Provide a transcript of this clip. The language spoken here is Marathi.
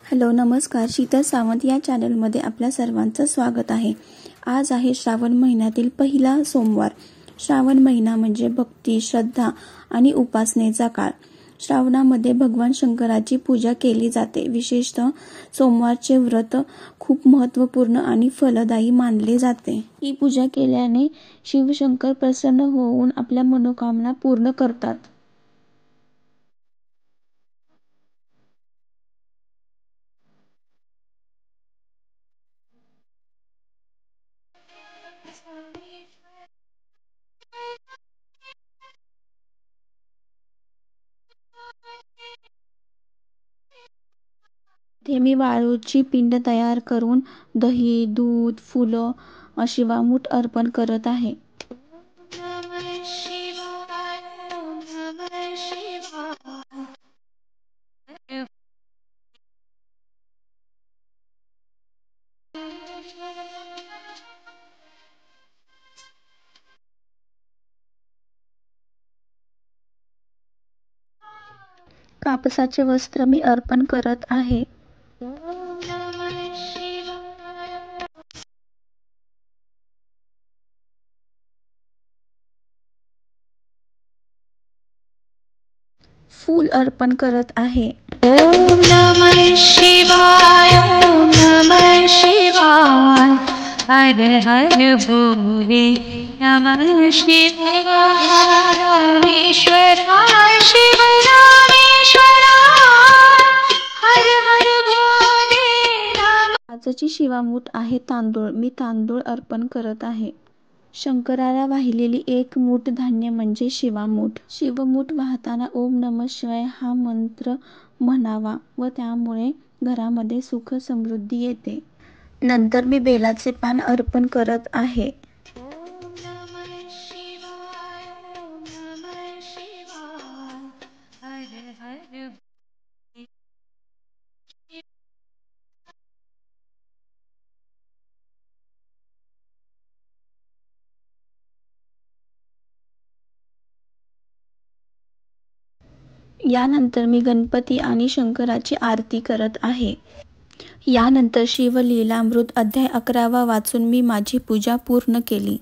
हॅलो नमस्कार, शीतल सावंत या चॅनलमध्ये आपल्या सर्वांचं स्वागत आहे। आज आहे श्रावण महिन्यातील पहिला सोमवार। श्रावण महिना म्हणजे भक्ती, श्रद्धा आणि उपासनेचा काळ। श्रावणामध्ये भगवान शंकराची पूजा केली जाते। विशेषतः सोमवारचे व्रत खूप महत्त्वपूर्ण आणि फलदायी मानले जाते। ही पूजा केल्याने शिवशंकर प्रसन्न होऊन आपल्या मनोकामना पूर्ण करतात। इथे मी वाळूची पिंड तयार करून दही, दूध, फुलं, शिवामूठ अर्पण करत आहे। कापसाचे वस्त्र मी अर्पण करत आहे। फूल अर्पण करत आहे। ओम नमः शिवाय, ओम नमः शिवाय, हर हर भोले नमः शिवाय, रामेश्वराय शिव रामेश्वराय, हर हर भोले नमः। आजची शिवामूठ आहे तांदूळ। मी तांदूळ अर्पण करत आहे। शंकराला वाहिलेली एक मूठ धान्य म्हणजे शिवामूठ। शिवमूठ वाहताना ओम नमः शिवाय हा मंत्र म्हणावा व त्यामुळे घरामध्ये सुख समृद्धी येते। नंतर मी बेलाचे पान अर्पण करत आहे। ओम नमः शिवाय, ओम नमः शिवाय, हर हर। यानंतर मी गणपती आणि शंकराची आरती करत आहे। यानंतर शिवलीलामृत अध्याय 11वा वाचून मी माझी पूजा पूर्ण केली।